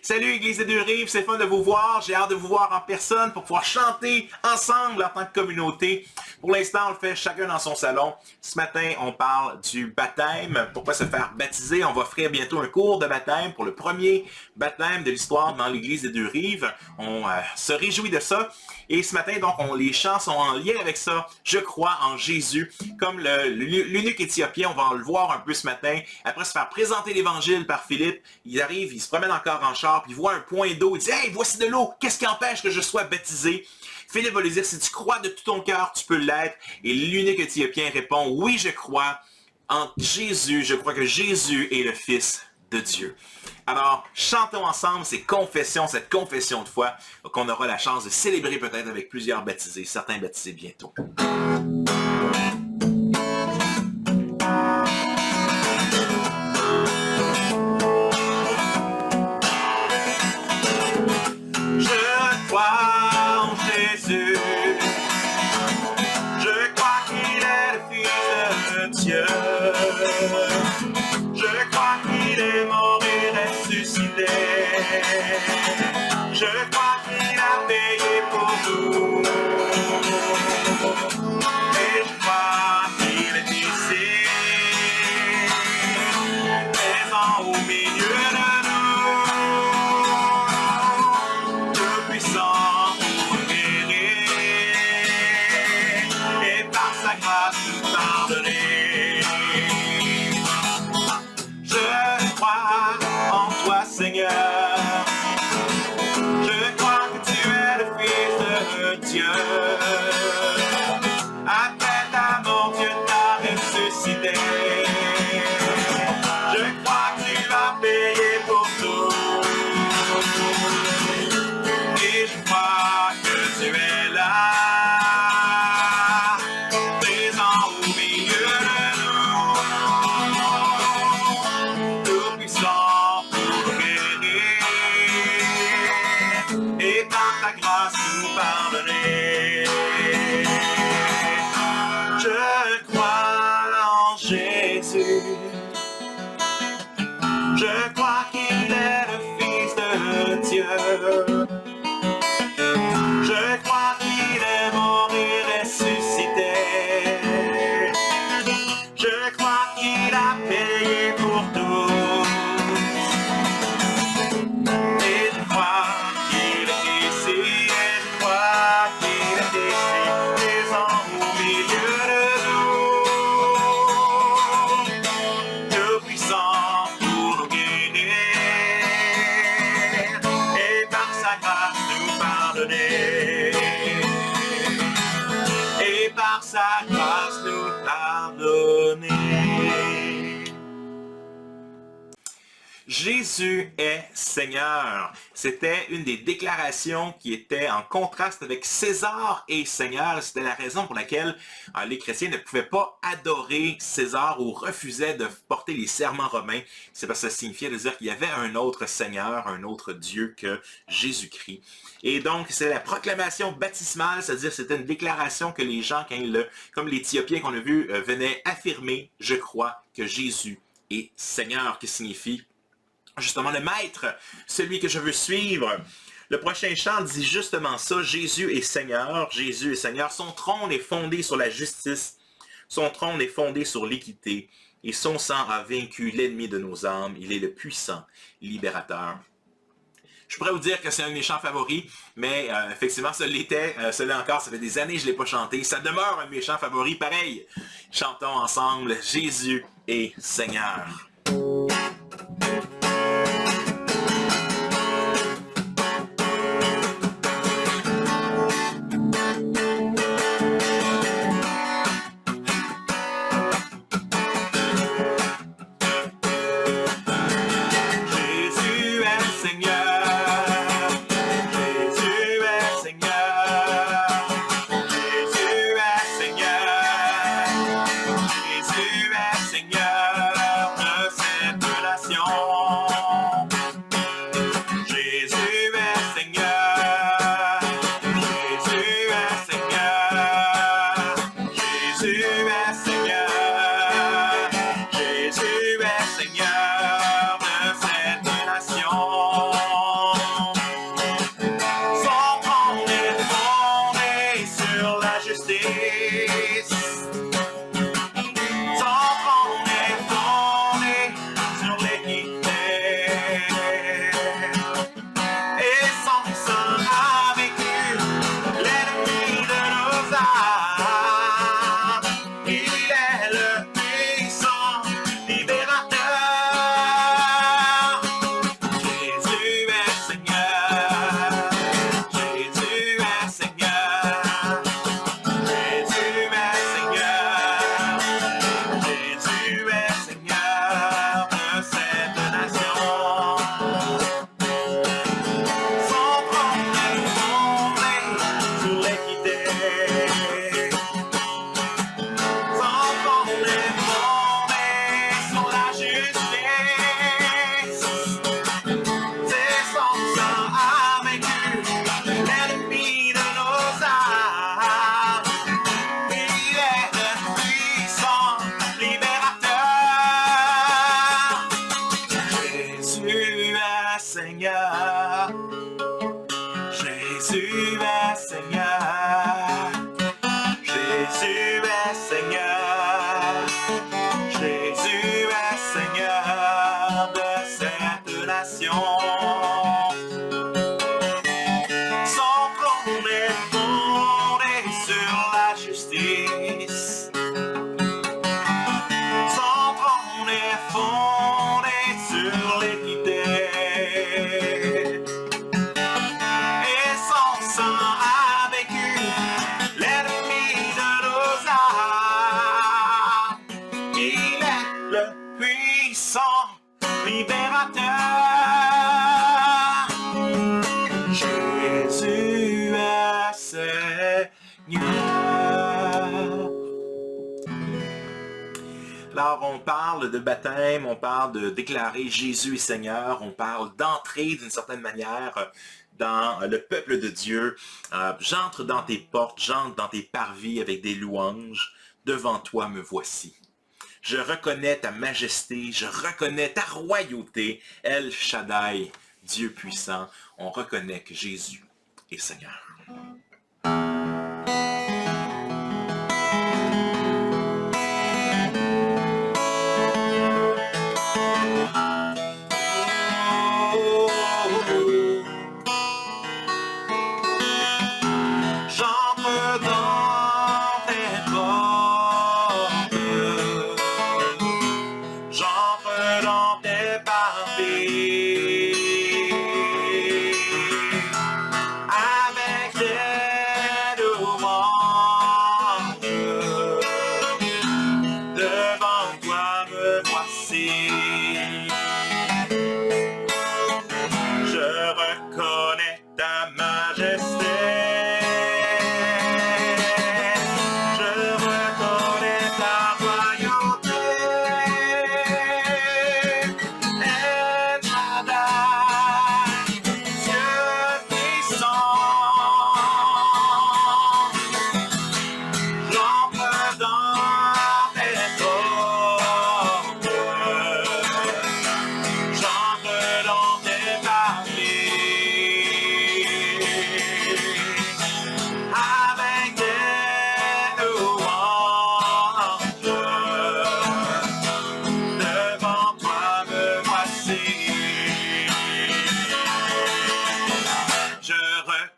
Salut Église des Deux-Rives, c'est fun de vous voir. J'ai hâte de vous voir en personne pour pouvoir chanter ensemble en tant que communauté. Pour l'instant, on le fait chacun dans son salon. Ce matin, on parle du baptême. Pourquoi se faire baptiser? On va offrir bientôt un cours de baptême pour le premier baptême de l'histoire dans l'Église des Deux-Rives. On se réjouit de ça. Et ce matin, donc, les chants sont en lien avec ça. Je crois en Jésus. Comme l'eunuque éthiopien, on va le voir un peu ce matin. Après se faire présenter l'Évangile par Philippe, il arrive, il se promène encore en char, puis il voit un point d'eau. Il dit « Hey, voici de l'eau. Qu'est-ce qui empêche que je sois baptisé? » Philippe va lui dire « Si tu crois de tout ton cœur, tu peux l'être. » Et l'eunuque éthiopien répond « Oui, je crois en Jésus. Je crois que Jésus est le Fils de Dieu. » Alors, chantons ensemble cette confession de foi qu'on aura la chance de célébrer peut-être avec plusieurs baptisés, certains baptisés bientôt. Je crois en Jésus, je crois qu'il est le Fils de Dieu, je crois qu'il est mort et ressuscité, je crois qu'il a payé pour nous, et je crois qu'il est ici, présent au milieu de nous, tout puissant pour guérir, et par sa grâce nous pardonner. Je crois en toi, Seigneur. Je crois que tu es le Fils de Dieu. Après ta mort, Dieu t'a ressuscité. Je crois que tu as payé pour tout. Et je crois que tu es là, présent au milieu de nous, tout puissant pour guérir, et par ta grâce nous pardonner. Je crois en Jésus, je crois qu'il est le Fils de Dieu, je crois qu'il est mort et ressuscité, je crois qu'il a payé pour tous, et je crois qu'il est ici, et je crois qu'il est ici, présent au milieu de nous, tout puissant pour nous guérir, et par sa grâce nous pardonner, et par sa grâce nous pardonner. Jésus est Seigneur. C'était une des déclarations qui était en contraste avec César et Seigneur. C'était la raison pour laquelle les chrétiens ne pouvaient pas adorer César ou refusaient de porter les serments romains. C'est parce que ça signifiait de dire qu'il y avait un autre Seigneur, un autre Dieu que Jésus-Christ. Et donc, c'est la proclamation baptismale, c'est-à-dire c'était une déclaration que les gens, comme l'Éthiopien qu'on a vu, venaient affirmer « Je crois que Jésus est Seigneur », qui signifie justement le maître, celui que je veux suivre. Le prochain chant dit justement ça, Jésus est Seigneur, Jésus est Seigneur. Son trône est fondé sur la justice, son trône est fondé sur l'équité, et son sang a vaincu l'ennemi de nos âmes. Il est le puissant libérateur. Je pourrais vous dire que c'est un de mes chants favoris, mais effectivement, ça l'était. Celui-là encore, ça fait des années que je ne l'ai pas chanté. Ça demeure un de mes chants favoris. Pareil, chantons ensemble, Jésus est Seigneur. Jésus est Seigneur de cette relation. Seigneur. Jésus est Seigneur. Jésus est Seigneur. Jésus est Seigneur de cette nation. Son trône est fondé sur la justice. Son trône est fondé sur l'équité. Et son sang a vaincu l'ennemi de nos âmes. Il est le puissant libérateur. Jésus est Seigneur. Alors, on parle de baptême, on parle de déclarer Jésus est Seigneur, on parle d'entrer d'une certaine manière dans le peuple de Dieu. J'entre dans tes portes, j'entre dans tes parvis avec des louanges. Devant toi me voici. Je reconnais ta majesté, je reconnais ta royauté. El Shaddai, Dieu puissant, on reconnaît que Jésus est Seigneur. J'entre dans tes portes, j'entre dans tes parvis, avec des louanges. Devant toi me voici. Je reconnais ta majesté.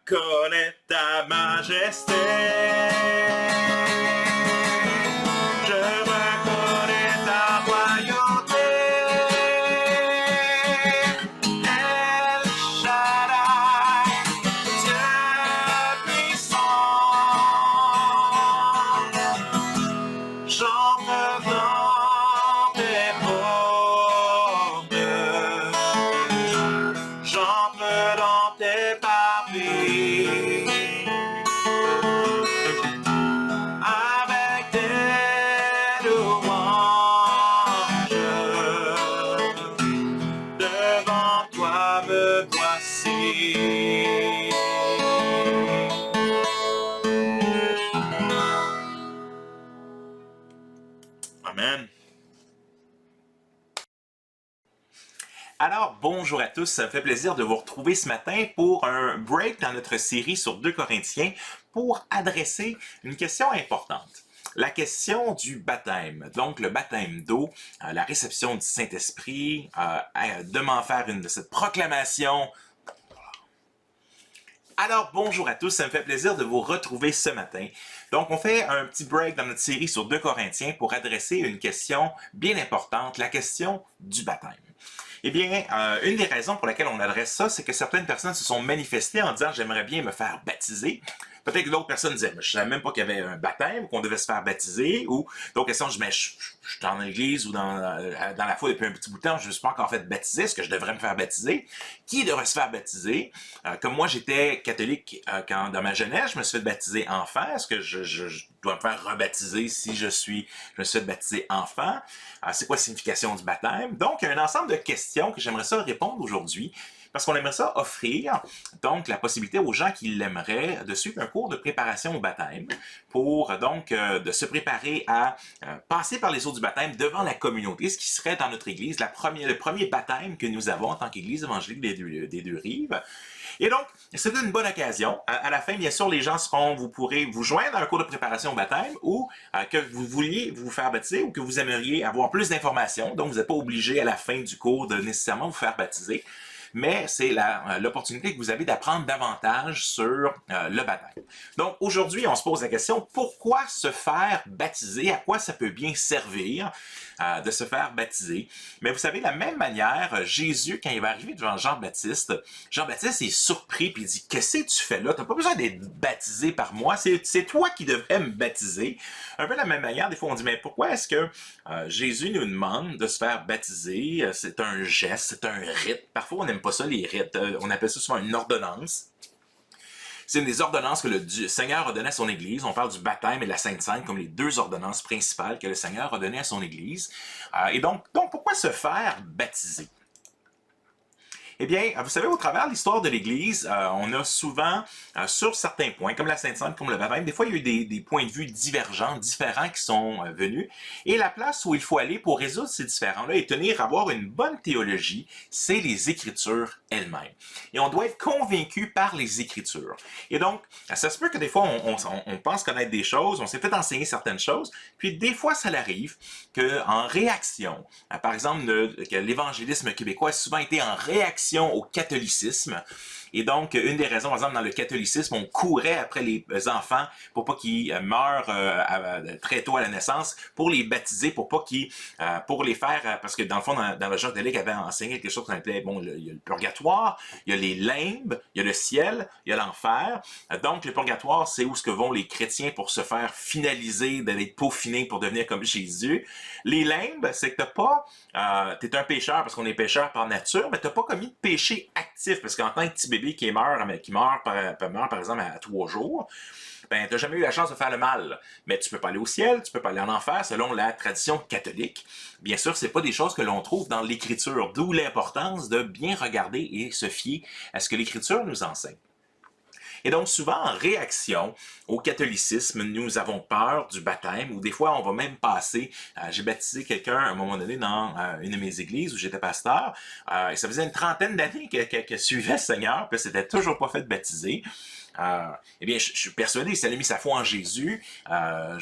Connais ta majesté. Je reconnais ta royauté. El Shaddai, Dieu puissant. J'entre dans tes portes. J'entre dans tes parvis. Avec des louanges, devant toi me voici. Amen. Alors, bonjour à tous, ça me fait plaisir de vous retrouver ce matin pour un break dans notre série sur 2 Corinthiens pour adresser une question importante. La question du baptême, donc le baptême d'eau, la réception du Saint-Esprit, de m'en faire cette proclamation. Alors, bonjour à tous, ça me fait plaisir de vous retrouver ce matin. Donc, on fait un petit break dans notre série sur 2 Corinthiens pour adresser une question bien importante, la question du baptême. Eh bien, une des raisons pour lesquelles on adresse ça, c'est que certaines personnes se sont manifestées en disant « j'aimerais bien me faire baptiser ». Peut-être que d'autres personnes disaient « je ne savais même pas qu'il y avait un baptême, qu'on devait se faire baptiser ». Ou d'autres questions, je suis dans l'église ou dans la foi depuis un petit bout de temps, je ne me suis pas encore fait baptiser, est-ce que je devrais me faire baptiser? Qui devrait se faire baptiser? Comme moi, j'étais catholique dans ma jeunesse, je me suis fait baptiser enfant. Est-ce que je dois me faire rebaptiser si je me suis fait baptiser enfant? C'est quoi la signification du baptême? Donc, il y a un ensemble de questions que j'aimerais ça répondre aujourd'hui. parce qu'on aimerait ça offrir donc la possibilité aux gens qui l'aimeraient de suivre un cours de préparation au baptême pour donc de se préparer à passer par les eaux du baptême devant la communauté, ce qui serait dans notre Église le premier baptême que nous avons en tant qu'Église évangélique des deux rives. Et donc, c'est une bonne occasion. À la fin, bien sûr, les gens vous pourrez vous joindre à un cours de préparation au baptême ou que vous vouliez vous faire baptiser ou que vous aimeriez avoir plus d'informations. Donc, vous n'êtes pas obligé à la fin du cours de nécessairement vous faire baptiser. Mais c'est l'opportunité que vous avez d'apprendre davantage sur le baptême. Donc, aujourd'hui, on se pose la question, pourquoi se faire baptiser? À quoi ça peut bien servir de se faire baptiser? Mais vous savez, de la même manière, Jésus, quand il va arriver devant Jean-Baptiste est surpris et il dit, qu'est-ce que tu fais là? Tu n'as pas besoin d'être baptisé par moi, c'est toi qui devrais me baptiser. Un peu de la même manière, des fois on dit, mais pourquoi est-ce que Jésus nous demande de se faire baptiser? C'est un geste, c'est un rite. Parfois, on n'aime pas ça, les rites. On appelle ça souvent une ordonnance. C'est une des ordonnances que le Seigneur a données à son Église. On parle du baptême et de la Sainte Seine comme les deux ordonnances principales que le Seigneur a données à son Église. Et donc, pourquoi se faire baptiser? Eh bien, vous savez, au travers de l'histoire de l'Église, on a souvent, sur certains points, comme la Sainte Seine, comme le baptême, des fois, il y a eu des points de vue divergents, différents qui sont venus. Et la place où il faut aller pour résoudre ces différends-là et avoir une bonne théologie, c'est les Écritures elles-mêmes. Et on doit être convaincu par les Écritures. Et donc, ça se peut que des fois, on pense connaître des choses, on s'est fait enseigner certaines choses, puis des fois, ça arrive qu'en réaction, par exemple, que l'évangélisme québécois a souvent été en réaction au catholicisme. Et donc, une des raisons, par exemple, dans le catholicisme, on courait après les enfants pour pas qu'ils meurent très tôt à la naissance, pour les baptiser, pour les faire, parce que dans le fond, dans le genre catholique, avait enseigné quelque chose qu'on appelait, bon, il y a le purgatoire, il y a les limbes, il y a le ciel, il y a l'enfer. Donc, le purgatoire, c'est où ce que vont les chrétiens pour se faire finaliser, d'être peaufinés pour devenir comme Jésus. Les limbes, c'est que t'es un pécheur parce qu'on est pécheur par nature, mais t'as pas commis de péché actif, parce qu'en tant que petit bébé qui meurt par exemple à 3 jours, ben, tu n'as jamais eu la chance de faire le mal. Mais tu peux pas aller au ciel, tu peux pas aller en enfer selon la tradition catholique. Bien sûr, c'est pas des choses que l'on trouve dans l'Écriture, d'où l'importance de bien regarder et se fier à ce que l'Écriture nous enseigne. Et donc, souvent, en réaction au catholicisme, nous avons peur du baptême, ou des fois, on va même passer. J'ai baptisé quelqu'un à un moment donné dans une de mes églises où j'étais pasteur, et ça faisait une trentaine d'années que suivait le Seigneur, puis c'était toujours pas fait de baptiser. Eh bien, je suis persuadé, si elle a mis sa foi en Jésus, elle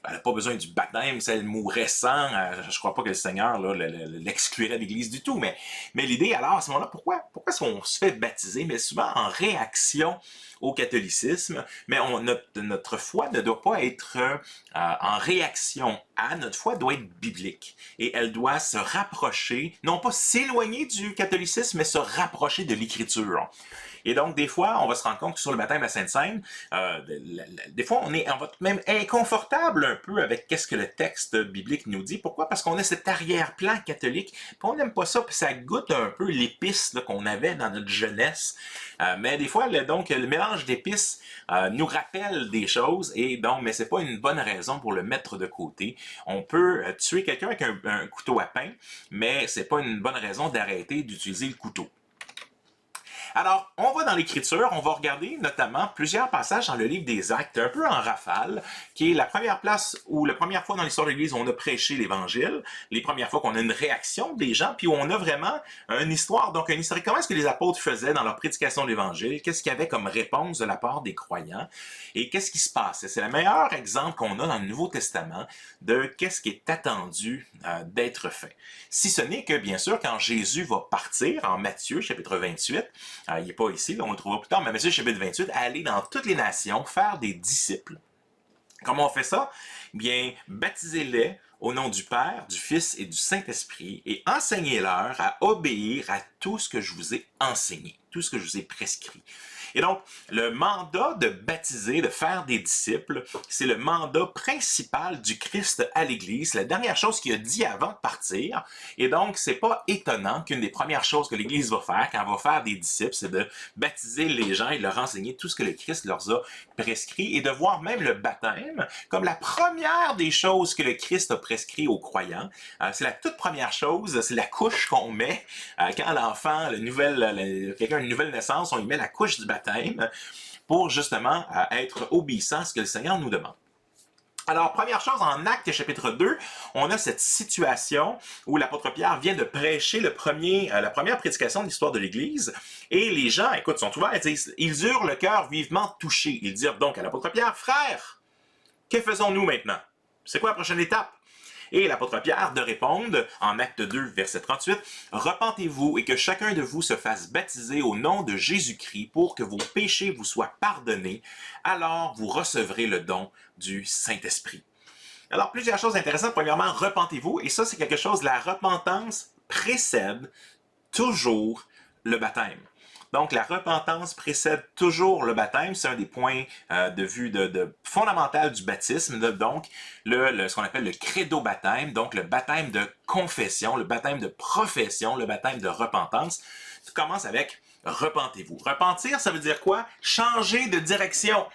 n'a pas besoin du baptême, si elle mourrait sans, je ne crois pas que le Seigneur l'exclurait de l'Église du tout, mais l'idée, alors, à ce moment-là, pourquoi est-ce qu'on se fait baptiser? Mais souvent en réaction au catholicisme, mais notre foi ne doit pas être en réaction à, notre foi doit être biblique. Et elle doit se rapprocher, non pas s'éloigner du catholicisme, mais se rapprocher de l'Écriture. Et donc, des fois, on va se rendre compte que sur le baptême de la Sainte Seine, des fois, on va être même inconfortable un peu avec qu'est-ce que le texte biblique nous dit. Pourquoi? Parce qu'on a cet arrière-plan catholique, puis on n'aime pas ça, puis ça goûte un peu l'épice qu'on avait dans notre jeunesse. Mais des fois, le mélange d'épices nous rappelle des choses, et donc, mais c'est pas une bonne raison pour le mettre de côté. On peut tuer quelqu'un avec un couteau à pain, mais c'est pas une bonne raison d'arrêter d'utiliser le couteau. Alors, on va dans l'Écriture, on va regarder notamment plusieurs passages dans le livre des Actes, un peu en rafale, qui est la première place où la première fois dans l'histoire de l'Église où on a prêché l'Évangile, les premières fois qu'on a une réaction des gens, puis où on a vraiment une histoire, donc une histoire, comment est-ce que les apôtres faisaient dans leur prédication de l'Évangile, qu'est-ce qu'il y avait comme réponse de la part des croyants, et qu'est-ce qui se passait. C'est le meilleur exemple qu'on a dans le Nouveau Testament de qu'est-ce qui est attendu d'être fait. Si ce n'est que, bien sûr, quand Jésus va partir, en Matthieu, chapitre 28, il n'est pas ici, on le trouvera plus tard, mais Matthieu chapitre 28, aller dans toutes les nations, faire des disciples. Comment on fait ça? Bien, baptisez-les au nom du Père, du Fils et du Saint-Esprit, et enseignez-leur à obéir à tout ce que je vous ai enseigné. tout ce que je vous ai prescrit. Et donc, le mandat de baptiser, de faire des disciples, c'est le mandat principal du Christ à l'Église. C'est la dernière chose qu'il a dit avant de partir. Et donc, c'est pas étonnant qu'une des premières choses que l'Église va faire quand elle va faire des disciples, c'est de baptiser les gens et de leur enseigner tout ce que le Christ leur a prescrit et de voir même le baptême comme la première des choses que le Christ a prescrit aux croyants. C'est la toute première chose, c'est la couche qu'on met quand l'enfant, quelqu'un a une nouvelle naissance, on lui met la couche du baptême pour justement être obéissant à ce que le Seigneur nous demande. Alors, première chose, en Actes chapitre 2, on a cette situation où l'apôtre Pierre vient de prêcher la première prédication de l'histoire de l'Église, et les gens, écoute, sont ouverts, ils eurent le cœur vivement touché. Ils dirent donc à l'apôtre Pierre, « Frère, que faisons-nous maintenant? C'est quoi la prochaine étape? » Et l'apôtre Pierre de répondre, en Acte 2, verset 38, « Repentez-vous et que chacun de vous se fasse baptiser au nom de Jésus-Christ pour que vos péchés vous soient pardonnés, alors vous recevrez le don du Saint-Esprit. » Alors, plusieurs choses intéressantes. Premièrement, repentez-vous, et ça, c'est quelque chose, la repentance précède toujours le baptême. Donc, la repentance précède toujours le baptême. C'est un des points de vue fondamental du baptisme. Donc, ce qu'on appelle le credo baptême, donc le baptême de confession, le baptême de profession, le baptême de repentance. Tu commences avec repentez-vous. Repentir, ça veut dire quoi? Changer de direction.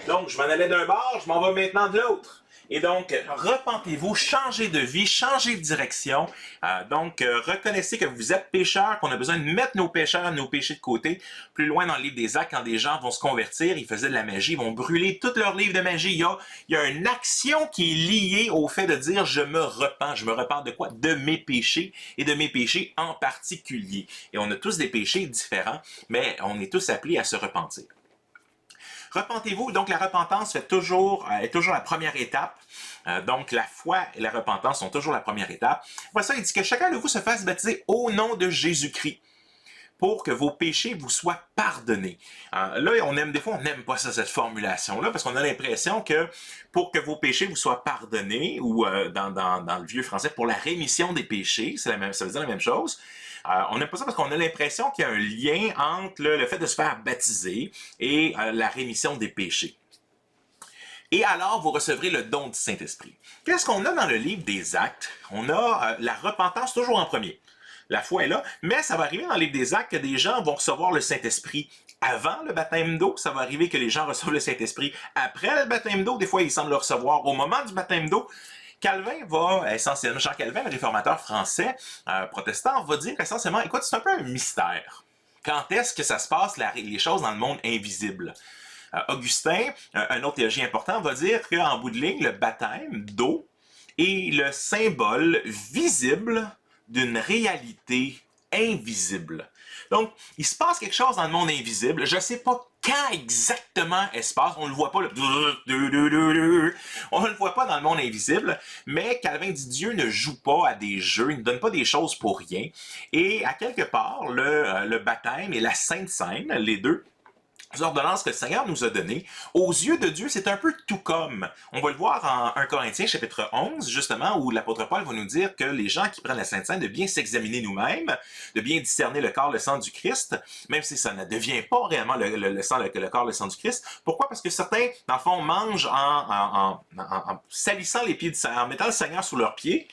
Donc, je m'en allais d'un bord, je m'en vais maintenant de l'autre. Et donc, repentez-vous, changez de vie, changez de direction. Reconnaissez que vous êtes pécheurs, qu'on a besoin de mettre nos péchés de côté. Plus loin dans le livre des Actes, quand des gens vont se convertir, ils faisaient de la magie, ils vont brûler tout leur livre de magie. Il y a une action qui est liée au fait de dire « je me repens ». Je me repens de quoi? De mes péchés, et de mes péchés en particulier. Et on a tous des péchés différents, mais on est tous appelés à se repentir. Repentez-vous, donc la repentance est toujours la première étape. Donc la foi et la repentance sont toujours la première étape. Après ça, il dit que chacun de vous se fasse baptiser au nom de Jésus-Christ pour que vos péchés vous soient pardonnés. Là, des fois, on n'aime pas ça, cette formulation-là, parce qu'on a l'impression que pour que vos péchés vous soient pardonnés, ou dans le vieux français, pour la rémission des péchés, ça veut dire la même chose. On n'aime pas ça parce qu'on a l'impression qu'il y a un lien entre le fait de se faire baptiser et la rémission des péchés. Et alors, vous recevrez le don du Saint-Esprit. Qu'est-ce qu'on a dans le livre des Actes? On a la repentance toujours en premier. La foi est là, mais ça va arriver dans le livre des Actes que des gens vont recevoir le Saint-Esprit avant le baptême d'eau. Ça va arriver que les gens reçoivent le Saint-Esprit après le baptême d'eau. Des fois, ils semblent le recevoir au moment du baptême d'eau. Calvin va essentiellement, Jean Calvin, le réformateur français protestant, va dire essentiellement, écoute, c'est un peu un mystère. Quand est-ce que ça se passe, les choses dans le monde invisible? Augustin, un autre théologien important, va dire qu'en bout de ligne, le baptême d'eau est le symbole visible d'une réalité invisible. Donc, il se passe quelque chose dans le monde invisible. Je ne sais pas quand exactement elle se passe. On ne le voit pas. On ne le voit pas dans le monde invisible. Mais Calvin dit Dieu ne joue pas à des jeux. Il ne donne pas des choses pour rien. Et à quelque part, le baptême et la Sainte Seine, les deux, les ordonnances que le Seigneur nous a données, aux yeux de Dieu, c'est un peu tout comme. On va le voir en 1 Corinthiens chapitre 11, justement, où l'apôtre Paul va nous dire que les gens qui prennent la Sainte Seine, de bien s'examiner nous-mêmes, de bien discerner le corps, le sang du Christ, même si ça ne devient pas réellement le corps, le sang du Christ. Pourquoi? Parce que certains, dans le fond, mangent en salissant les pieds du Seigneur, en mettant le Seigneur sous leurs pieds.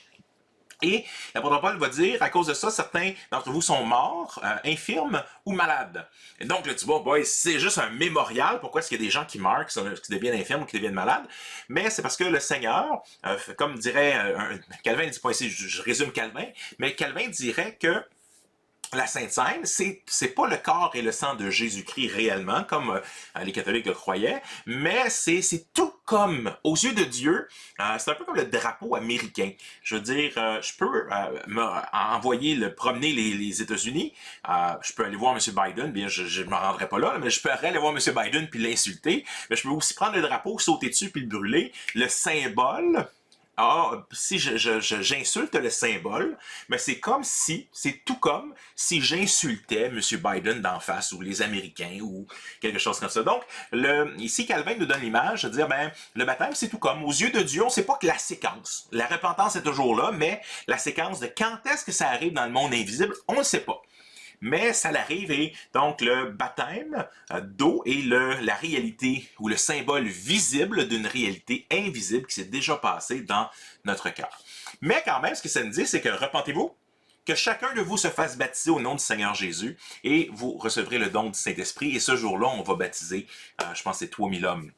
Et l'apôtre Paul va dire, à cause de ça, certains d'entre vous sont morts, infirmes ou malades. Et donc, là, tu vois, boy, c'est juste un mémorial. Pourquoi est-ce qu'il y a des gens qui meurent, qui deviennent infirmes ou qui deviennent malades? Mais c'est parce que le Seigneur, comme dirait Calvin, ne dit pas ici, je résume Calvin, mais Calvin dirait que la Sainte Seine, c'est pas le corps et le sang de Jésus-Christ réellement, comme les catholiques le croyaient, mais c'est tout comme, aux yeux de Dieu, c'est un peu comme le drapeau américain. Je veux dire, je peux promener les États-Unis, je peux aller voir M. Biden, bien je ne me rendrai pas là, mais je peux aller voir M. Biden puis l'insulter, mais je peux aussi prendre le drapeau, sauter dessus puis le brûler. Le symbole... si j'insulte le symbole, mais c'est tout comme si j'insultais M. Biden d'en face, ou les Américains, ou quelque chose comme ça. Donc, ici, Calvin nous donne l'image de dire, le baptême, c'est tout comme. Aux yeux de Dieu, on ne sait pas que la séquence. La repentance est toujours là, mais la séquence de quand est-ce que ça arrive dans le monde invisible, on ne sait pas. mais ça l'arrive et donc le baptême d'eau est la réalité ou le symbole visible d'une réalité invisible qui s'est déjà passée dans notre cœur. Mais quand même, ce que ça nous dit, c'est que repentez-vous, que chacun de vous se fasse baptiser au nom du Seigneur Jésus et vous recevrez le don du Saint-Esprit. Et ce jour-là, on va baptiser, je pense que c'est 3000 hommes.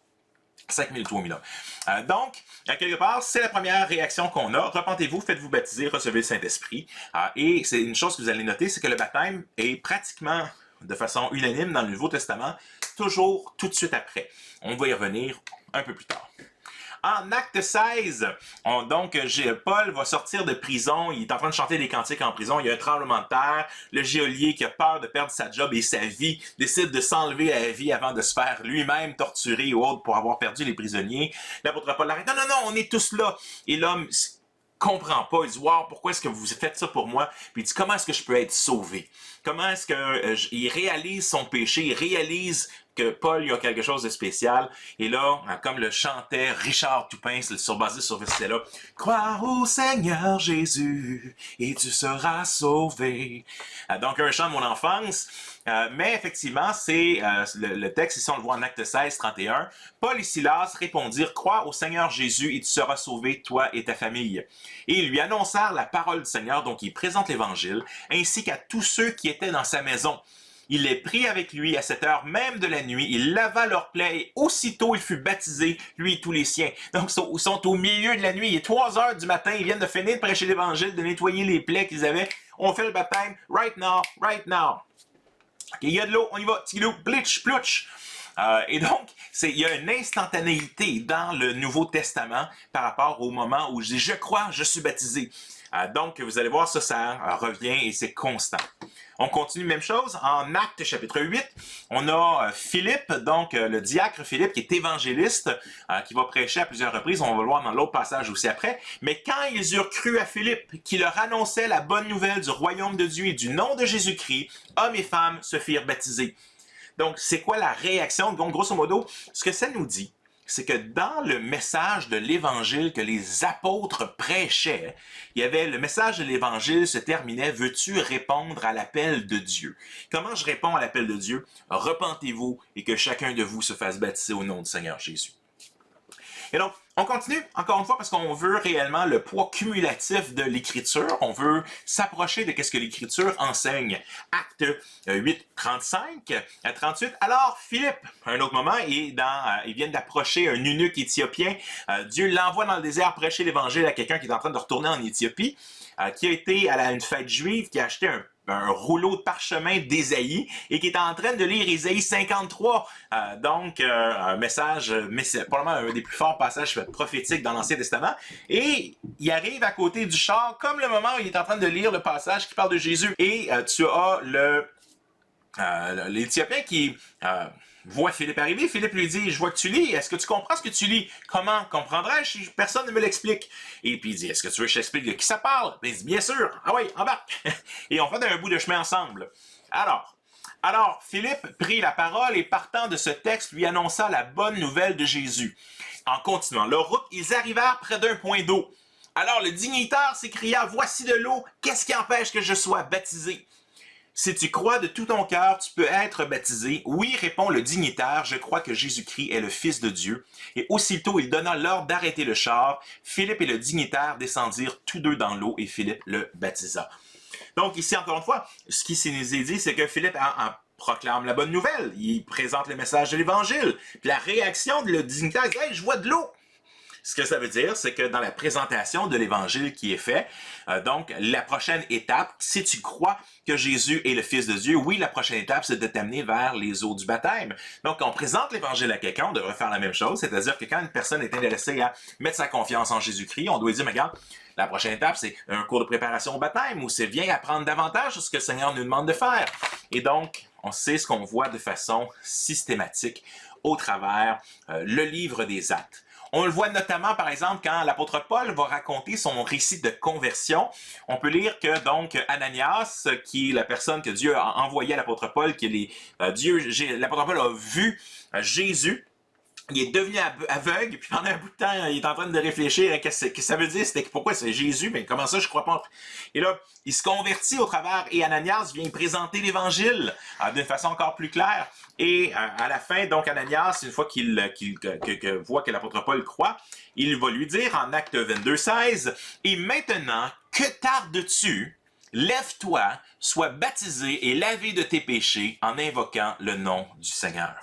5000, 3000 hommes. Donc, à quelque part, c'est la première réaction qu'on a. Repentez-vous, faites-vous baptiser, recevez le Saint-Esprit. Et c'est une chose que vous allez noter, c'est que le baptême est pratiquement de façon unanime dans le Nouveau Testament, toujours tout de suite après. On va y revenir un peu plus tard. En acte 16, Paul va sortir de prison, il est en train de chanter des cantiques en prison, il y a un tremblement de terre, le geôlier qui a peur de perdre sa job et sa vie décide de s'enlever à la vie avant de se faire lui-même torturer ou autre pour avoir perdu les prisonniers. L'apôtre Paul l'arrête, non, on est tous là. Et l'homme comprend pas, il dit, wow, pourquoi est-ce que vous faites ça pour moi? Puis il dit, comment est-ce que je peux être sauvé? Comment est-ce que il réalise son péché, il réalise que Paul il a quelque chose de spécial. Et là, comme le chantait Richard Toupin, c'est basé sur ce verset-là, « Crois au Seigneur Jésus et tu seras sauvé. » Donc, un chant de mon enfance. Mais effectivement, c'est le texte, ici on le voit en acte 16, 31. Paul et Silas répondirent, « Crois au Seigneur Jésus et tu seras sauvé, toi et ta famille. » Et ils lui annoncèrent la parole du Seigneur, donc il présente l'Évangile, ainsi qu'à tous ceux qui étaient dans sa maison. Il les prit avec lui à cette heure même de la nuit, il lava leurs plaies et aussitôt il fut baptisé, lui et tous les siens. Donc ils sont au milieu de la nuit, il est 3 heures du matin, ils viennent de finir de prêcher l'Évangile, de nettoyer les plaies qu'ils avaient. On fait le baptême, right now, right now. Okay, il y a de l'eau, on y va, tigilou, blitch, plutch. Et donc, il y a une instantanéité dans le Nouveau Testament par rapport au moment où je dis « je crois, je suis baptisé ». Donc, vous allez voir, ça revient et c'est constant. On continue, même chose, en Actes chapitre 8, on a Philippe, donc le diacre Philippe qui est évangéliste, qui va prêcher à plusieurs reprises, on va le voir dans l'autre passage aussi après, mais quand ils eurent cru à Philippe, qui leur annonçait la bonne nouvelle du royaume de Dieu et du nom de Jésus-Christ, hommes et femmes se firent baptiser. Donc, c'est quoi la réaction? Donc, grosso modo, ce que ça nous dit, c'est que dans le message de l'Évangile que les apôtres prêchaient, il y avait le message de l'Évangile se terminait « Veux-tu répondre à l'appel de Dieu? » Comment je réponds à l'appel de Dieu? Repentez-vous et que chacun de vous se fasse baptiser au nom du Seigneur Jésus. Et donc, on continue, encore une fois, parce qu'on veut réellement le poids cumulatif de l'Écriture. On veut s'approcher de ce que l'Écriture enseigne. Acte 8, 35 à 38. Alors, Philippe, à un autre moment, il vient d'approcher un eunuque éthiopien. Dieu l'envoie dans le désert prêcher l'Évangile à quelqu'un qui est en train de retourner en Éthiopie, qui a été à une fête juive, qui a acheté un rouleau de parchemin d'Ésaïe et qui est en train de lire Ésaïe 53. Donc, un message, mais c'est probablement un des plus forts passages prophétiques dans l'Ancien Testament. Et il arrive à côté du char, comme le moment où il est en train de lire le passage qui parle de Jésus. Et tu as l'Éthiopien qui voit Philippe arriver. Philippe lui dit, je vois que tu lis. Est-ce que tu comprends ce que tu lis? Comment comprendrais-je si personne ne me l'explique? Et puis il dit, est-ce que tu veux que je t'explique de qui ça parle? Ben, il dit, bien sûr. Ah oui, embarque. Et on fait un bout de chemin ensemble. Alors, Philippe prit la parole et partant de ce texte, lui annonça la bonne nouvelle de Jésus. En continuant leur route, ils arrivèrent près d'un point d'eau. Alors le dignitaire s'écria, voici de l'eau, qu'est-ce qui empêche que je sois baptisé? Si tu crois de tout ton cœur, tu peux être baptisé. Oui, répond le dignitaire, je crois que Jésus-Christ est le Fils de Dieu. Et aussitôt, il donna l'ordre d'arrêter le char. Philippe et le dignitaire descendirent tous deux dans l'eau et Philippe le baptisa. Donc ici, encore une fois, ce qui nous est dit, c'est que Philippe en proclame la bonne nouvelle. Il présente le message de l'Évangile. Puis la réaction de le dignitaire, c'est « Hey, je vois de l'eau! » Ce que ça veut dire, c'est que dans la présentation de l'Évangile qui est fait, donc la prochaine étape, si tu crois que Jésus est le Fils de Dieu, oui, la prochaine étape, c'est de t'amener vers les eaux du baptême. Donc, on présente l'Évangile à quelqu'un, on devrait faire la même chose, c'est-à-dire que quand une personne est intéressée à mettre sa confiance en Jésus-Christ, on doit dire, mais regarde, la prochaine étape, c'est un cours de préparation au baptême, ou c'est viens apprendre davantage sur ce que le Seigneur nous demande de faire. Et donc, on sait ce qu'on voit de façon systématique au travers le livre des Actes. On le voit notamment, par exemple, quand l'apôtre Paul va raconter son récit de conversion. On peut lire que, donc, Ananias, qui est la personne que Dieu a envoyée à l'apôtre Paul, l'apôtre Paul a vu Jésus il est devenu aveugle, puis pendant un bout de temps, il est en train de réfléchir à ce que ça veut dire, c'était pourquoi c'est Jésus, mais comment ça, je crois pas. Et là, il se convertit au travers, et Ananias vient présenter l'Évangile d'une façon encore plus claire. Et à la fin, donc, Ananias, une fois qu'il voit que l'apôtre Paul croit, il va lui dire en Acte 22:16, « Et maintenant, que tardes-tu? Lève-toi, sois baptisé et lavé de tes péchés en invoquant le nom du Seigneur. »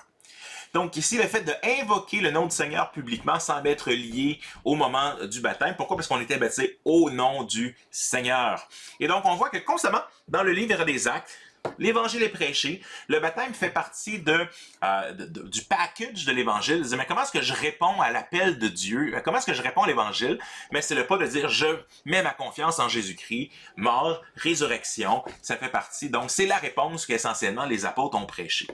Donc ici, le fait d'invoquer le nom du Seigneur publiquement semble être lié au moment du baptême. Pourquoi? Parce qu'on était baptisé au nom du Seigneur. Et donc on voit que constamment, dans le livre des Actes, l'Évangile est prêché, le baptême fait partie du package de l'Évangile. Mais comment est-ce que je réponds à l'appel de Dieu? Comment est-ce que je réponds à l'Évangile? Mais c'est le pas de dire je mets ma confiance en Jésus-Christ, mort, résurrection, ça fait partie. Donc c'est la réponse qu'essentiellement les apôtres ont prêchée.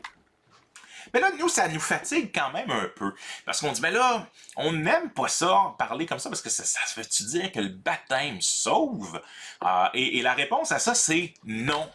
Mais là, nous, ça nous fatigue quand même un peu. Parce qu'on dit, mais là, on n'aime pas ça, parler comme ça, parce que ça veut-tu dire que le baptême sauve? Et la réponse à ça, c'est non.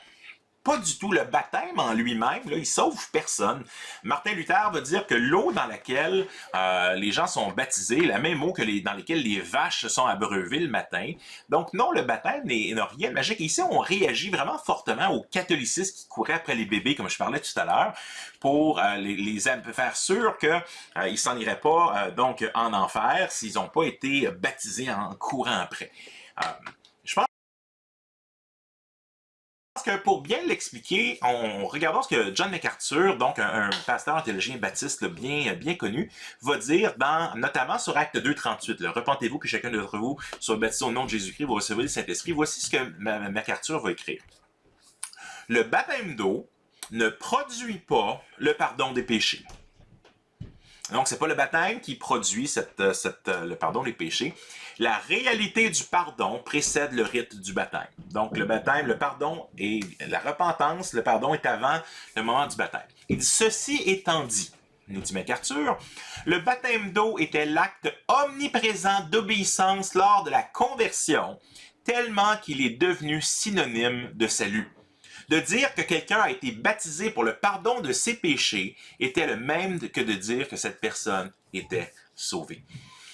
Pas du tout. Le baptême en lui-même, là, il sauve personne. Martin Luther va dire que l'eau dans laquelle les gens sont baptisés, la même eau que dans laquelle les vaches se sont abreuvées le matin. Donc non, le baptême n'a rien de magique. Et ici, on réagit vraiment fortement au catholicisme qui courait après les bébés, comme je parlais tout à l'heure, pour les faire sûr qu'ils ne s'en iraient pas donc en enfer s'ils n'ont pas été baptisés en courant après. Je pense que pour bien l'expliquer, regardons ce que John MacArthur, donc un pasteur théologien baptiste bien connu, va dire notamment sur Acte 2:38. Repentez-vous que chacun d'entre vous soit baptisé au nom de Jésus-Christ, vous recevrez le Saint-Esprit. Voici ce que MacArthur va écrire. Le baptême d'eau ne produit pas le pardon des péchés. Donc, c'est pas le baptême qui produit le pardon des péchés. La réalité du pardon précède le rite du baptême. Donc, le baptême, le pardon et la repentance, le pardon est avant le moment du baptême. Il dit, ceci étant dit, nous dit MacArthur, le baptême d'eau était l'acte omniprésent d'obéissance lors de la conversion, tellement qu'il est devenu synonyme de salut. De dire que quelqu'un a été baptisé pour le pardon de ses péchés était le même que de dire que cette personne était sauvée.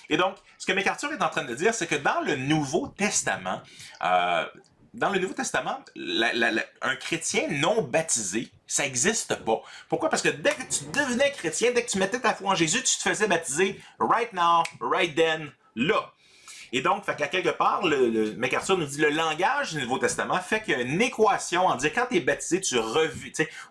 Et donc, ce que MacArthur est en train de dire, c'est que dans le Nouveau Testament, un chrétien non baptisé, ça n'existe pas. Pourquoi? Parce que dès que tu devenais chrétien, dès que tu mettais ta foi en Jésus, tu te faisais baptiser right now, right then, là. Et donc, qu'à quelque part, MacArthur nous dit le langage du Nouveau Testament fait qu'il y a une équation en disant quand tu es baptisé,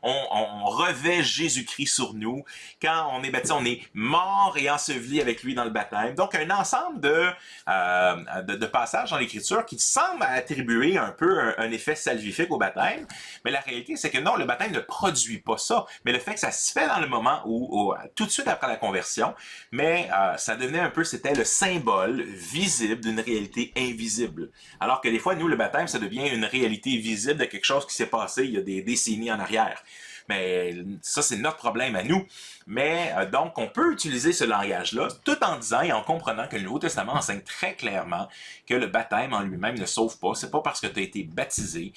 on revêt Jésus-Christ sur nous. Quand on est baptisé, on est mort et enseveli avec lui dans le baptême. Donc, un ensemble de passages dans l'Écriture qui semblent attribuer un peu un effet salvifique au baptême. Mais la réalité, c'est que non, le baptême ne produit pas ça. Mais le fait que ça se fait dans le moment où tout de suite après la conversion, mais ça devenait un peu, c'était le symbole visible d'une réalité invisible. Alors que des fois, nous, le baptême, ça devient une réalité visible de quelque chose qui s'est passé il y a des décennies en arrière. Mais ça, c'est notre problème à nous. Mais donc, on peut utiliser ce langage-là tout en disant et en comprenant que le Nouveau Testament enseigne très clairement que le baptême en lui-même ne sauve pas. C'est pas parce que tu as été baptisé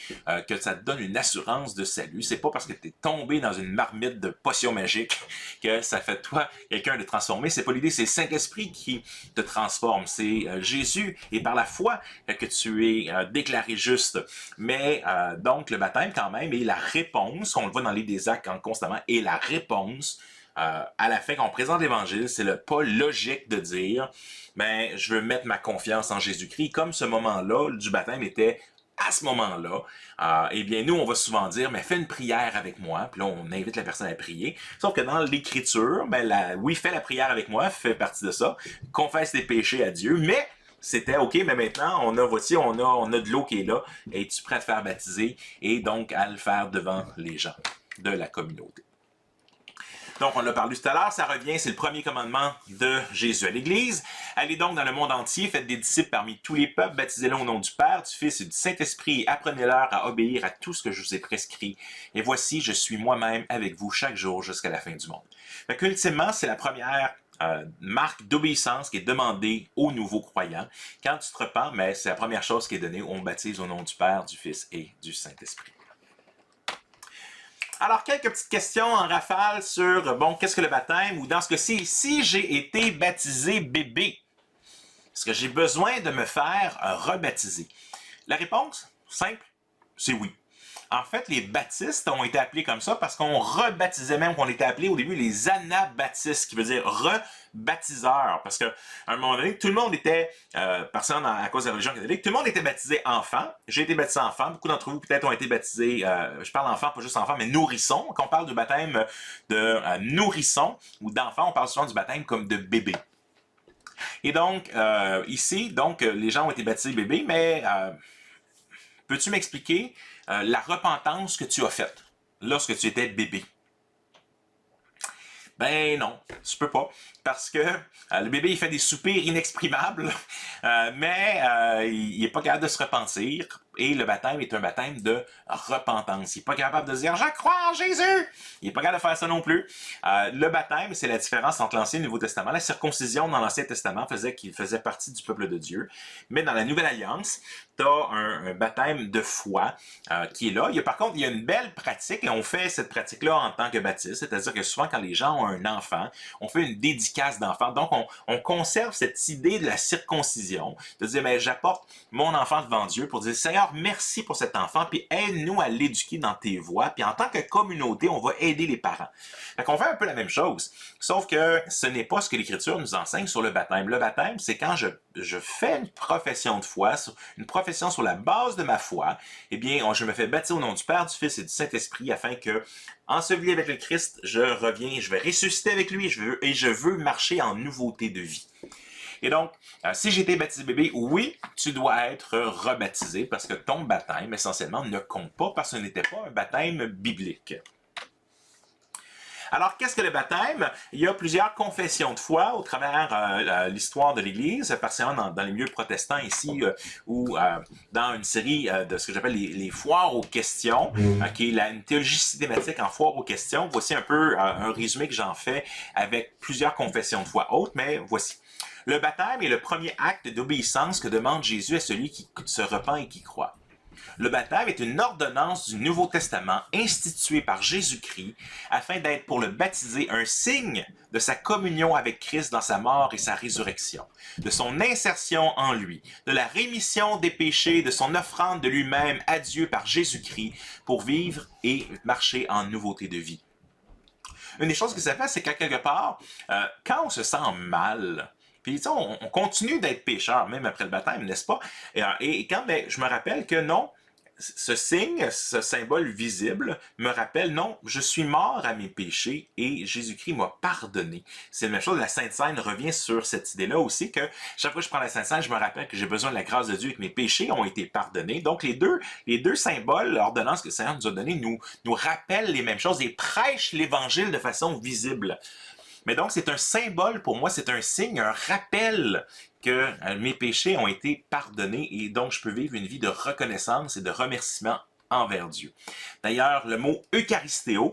que ça te donne une assurance de salut. C'est pas parce que tu es tombé dans une marmite de potions magiques que ça fait de toi quelqu'un de transformé. C'est pas l'idée, c'est le Saint-Esprit qui te transforme. C'est Jésus et par la foi que tu es déclaré juste. Mais donc, le baptême quand même est la réponse, on le voit dans les des Actes constamment, est la réponse à la fin, quand on présente l'Évangile, c'est le pas logique de dire ben, je veux mettre ma confiance en Jésus-Christ. Comme ce moment-là du baptême était à ce moment-là, eh bien, nous, on va souvent dire, mais fais une prière avec moi. Puis là, on invite la personne à prier. Sauf que dans l'Écriture, ben, oui, fais la prière avec moi, fais partie de ça. Confesse tes péchés à Dieu, mais c'était OK, mais maintenant, on a de l'eau qui est là. Es-tu prêt à te faire baptiser? Et donc, à le faire devant les gens de la communauté. Donc, on l'a parlé tout à l'heure, ça revient, c'est le premier commandement de Jésus à l'Église. Allez donc dans le monde entier, faites des disciples parmi tous les peuples, baptisez-les au nom du Père, du Fils et du Saint-Esprit, et apprenez-leur à obéir à tout ce que je vous ai prescrit. Et voici, je suis moi-même avec vous chaque jour jusqu'à la fin du monde. Fait qu'ultimement, c'est la première marque d'obéissance qui est demandée aux nouveaux croyants. Quand tu te repens, mais c'est la première chose qui est donnée, on baptise au nom du Père, du Fils et du Saint-Esprit. Alors, quelques petites questions en rafale sur, bon, qu'est-ce que le baptême? Ou dans ce cas-ci, si j'ai été baptisé bébé, est-ce que j'ai besoin de me faire rebaptiser? La réponse, simple, c'est oui. En fait, les baptistes ont été appelés comme ça parce qu'on rebaptisait même, qu'on était appelés au début les anabaptistes, qui veut dire rebaptiseurs. Parce qu'à un moment donné, tout le monde était, personne à cause de la religion catholique, tout le monde était baptisé enfant. J'ai été baptisé enfant. Beaucoup d'entre vous peut-être ont été baptisés, je parle enfant, pas juste enfant, mais nourrisson. Quand on parle de baptême de nourrisson ou d'enfant, on parle souvent du baptême comme de bébé. Et donc, ici, les gens ont été baptisés bébés, mais peux-tu m'expliquer la repentance que tu as faite lorsque tu étais bébé? Ben non, tu peux pas. Parce que le bébé, il fait des soupirs inexprimables, mais il n'est pas capable de se repentir. Et le baptême est un baptême de repentance. Il n'est pas capable de dire « Je crois en Jésus ». Il n'est pas capable de faire ça non plus. Le baptême, c'est la différence entre l'Ancien et le Nouveau Testament. La circoncision dans l'Ancien Testament faisait qu'il faisait partie du peuple de Dieu. Mais dans la Nouvelle Alliance, tu as un baptême de foi qui est là. Par contre, il y a une belle pratique, et on fait cette pratique-là en tant que baptiste. C'est-à-dire que souvent, quand les gens ont un enfant, on fait une dédicace d'enfant. Donc, on conserve cette idée de la circoncision, de dire, mais j'apporte mon enfant devant Dieu pour dire, Seigneur, merci pour cet enfant, puis aide-nous à l'éduquer dans tes voies. Puis en tant que communauté, on va aider les parents. Fait qu'on fait un peu la même chose, sauf que ce n'est pas ce que l'Écriture nous enseigne sur le baptême. Le baptême, c'est quand je fais une profession de foi, une profession sur la base de ma foi, eh bien, je me fais baptiser au nom du Père, du Fils et du Saint-Esprit afin que, enseveli avec le Christ, je reviens, je vais ressusciter avec lui et je veux marcher en nouveauté de vie. Et donc, si j'ai été baptisé bébé, oui, tu dois être rebaptisé parce que ton baptême, essentiellement, ne compte pas parce que ce n'était pas un baptême biblique. Alors, qu'est-ce que le baptême? Il y a plusieurs confessions de foi au travers l'histoire de l'Église, particulièrement dans les milieux protestants ici, ou dans une série de ce que j'appelle les foires aux questions, qui est une théologie systématique en foire aux questions. Voici un peu un résumé que j'en fais avec plusieurs confessions de foi autres, mais voici. Le baptême est le premier acte d'obéissance que demande Jésus à celui qui se repent et qui croit. Le baptême est une ordonnance du Nouveau Testament instituée par Jésus-Christ afin d'être pour le baptisé un signe de sa communion avec Christ dans sa mort et sa résurrection, de son insertion en lui, de la rémission des péchés, de son offrande de lui-même à Dieu par Jésus-Christ pour vivre et marcher en nouveauté de vie. Une des choses que ça fait, c'est qu'à quelque part, quand on se sent mal, puis on continue d'être pécheur même après le baptême, n'est-ce pas? Et quand je me rappelle que non, ce signe, ce symbole visible, me rappelle, non, je suis mort à mes péchés et Jésus-Christ m'a pardonné. C'est la même chose, la Sainte Seine revient sur cette idée-là aussi, que chaque fois que je prends la Sainte Seine, je me rappelle que j'ai besoin de la grâce de Dieu et que mes péchés ont été pardonnés. Donc les deux symboles, l'ordonnance que le Seigneur nous a donnée, nous rappellent les mêmes choses et prêchent l'Évangile de façon visible. Mais donc, c'est un symbole pour moi, c'est un signe, un rappel que mes péchés ont été pardonnés et donc je peux vivre une vie de reconnaissance et de remerciement envers Dieu. D'ailleurs, le mot Eucharistéo,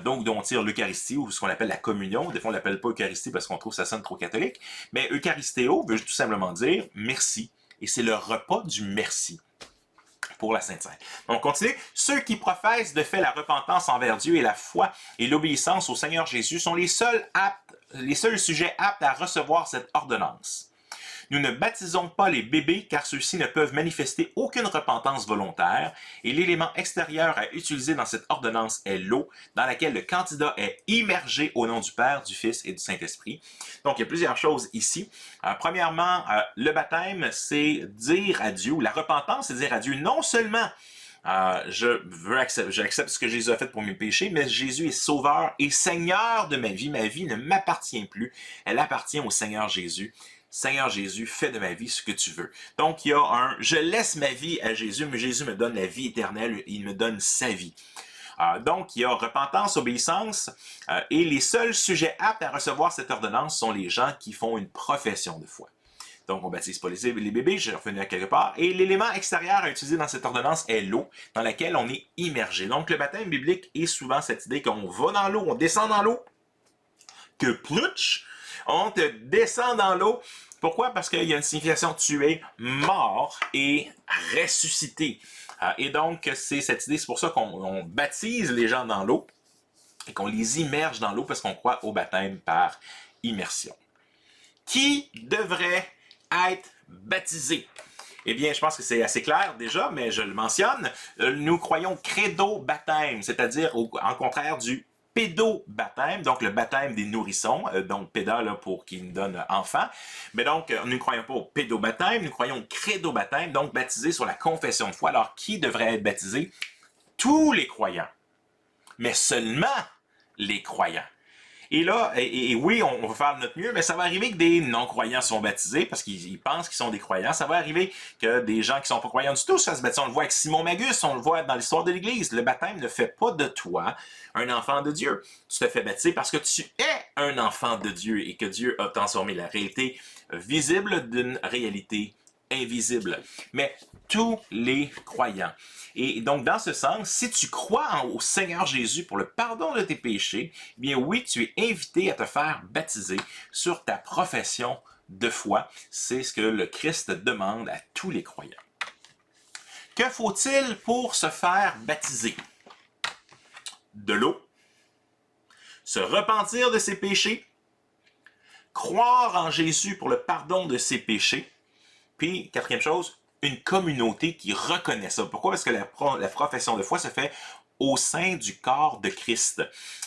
donc dont on tire l'Eucharistie ou ce qu'on appelle la communion, des fois on ne l'appelle pas Eucharistie parce qu'on trouve ça sonne trop catholique, mais Eucharistéo veut tout simplement dire merci et c'est le repas du merci pour la Sainte Seine. On continue. Ceux qui professent de fait la repentance envers Dieu et la foi et l'obéissance au Seigneur Jésus sont les seuls sujets aptes à recevoir cette ordonnance. Nous ne baptisons pas les bébés car ceux-ci ne peuvent manifester aucune repentance volontaire et l'élément extérieur à utiliser dans cette ordonnance est l'eau dans laquelle le candidat est immergé au nom du Père, du Fils et du Saint-Esprit. Donc, il y a plusieurs choses ici. Premièrement, le baptême, c'est dire à Dieu, ou la repentance, c'est dire à Dieu non seulement j'accepte ce que Jésus a fait pour mes péchés, mais Jésus est sauveur et Seigneur de ma vie. Ma vie ne m'appartient plus, elle appartient au Seigneur Jésus. Seigneur Jésus, fais de ma vie ce que tu veux. Donc, il y a je laisse ma vie à Jésus, mais Jésus me donne la vie éternelle, il me donne sa vie. Donc, il y a repentance, obéissance, et les seuls sujets aptes à recevoir cette ordonnance sont les gens qui font une profession de foi. Donc, on ne baptise pas les bébés, j'ai revenu à quelque part. Et l'élément extérieur à utiliser dans cette ordonnance est l'eau, dans laquelle on est immergé. Donc, le baptême biblique est souvent cette idée qu'on va dans l'eau, on descend dans l'eau, que plouch, on te descend dans l'eau. Pourquoi? Parce qu'il y a une signification, tu es mort et ressuscité. Et donc, c'est cette idée, c'est pour ça qu'on baptise les gens dans l'eau et qu'on les immerge dans l'eau parce qu'on croit au baptême par immersion. Qui devrait être baptisé? Eh bien, je pense que c'est assez clair déjà, mais je le mentionne. Nous croyons credo-baptême, c'est-à-dire en contraire du pédo-baptême, donc le baptême des nourrissons, donc péda là, pour qui nous donne enfant. Mais donc, nous ne croyons pas au pédo-baptême, nous croyons au credo-baptême, donc baptisé sur la confession de foi. Alors, qui devrait être baptisé? Tous les croyants, mais seulement les croyants. Et là, et oui, on va faire de notre mieux, mais ça va arriver que des non-croyants sont baptisés parce qu'ils pensent qu'ils sont des croyants. Ça va arriver que des gens qui ne sont pas croyants du tout se fassent baptiser. On le voit avec Simon Magus, on le voit dans l'histoire de l'Église. Le baptême ne fait pas de toi un enfant de Dieu. Tu te fais baptiser parce que tu es un enfant de Dieu et que Dieu a transformé la réalité visible d'une réalité invisible. Mais tous les croyants. Et donc, dans ce sens, si tu crois au Seigneur Jésus pour le pardon de tes péchés, eh bien oui, tu es invité à te faire baptiser sur ta profession de foi. C'est ce que le Christ demande à tous les croyants. Que faut-il pour se faire baptiser? De l'eau, se repentir de ses péchés, croire en Jésus pour le pardon de ses péchés, puis, quatrième chose, une communauté qui reconnaît ça. Pourquoi? Parce que la profession de foi se fait au sein du corps de Christ.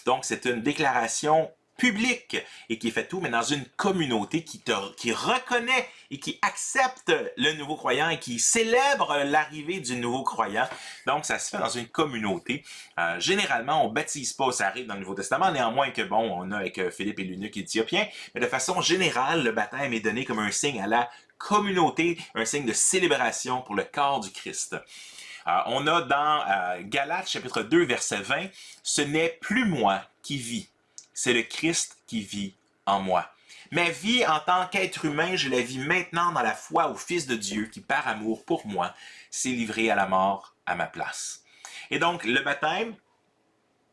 Donc, c'est une déclaration publique et qui est faite où? Mais dans une communauté qui reconnaît et qui accepte le nouveau croyant et qui célèbre l'arrivée du nouveau croyant. Donc, ça se fait dans une communauté. Généralement, on ne baptise pas, ça arrive dans le Nouveau Testament, néanmoins que, bon, on a avec Philippe et l'eunuque éthiopien, mais de façon générale, le baptême est donné comme un signe à la communauté, un signe de célébration pour le corps du Christ. On a dans Galates chapitre 2 verset 20, « Ce n'est plus moi qui vis, c'est le Christ qui vit en moi. Ma vie en tant qu'être humain, je la vis maintenant dans la foi au Fils de Dieu qui, par amour pour moi, s'est livré à la mort à ma place. » Et donc, le baptême,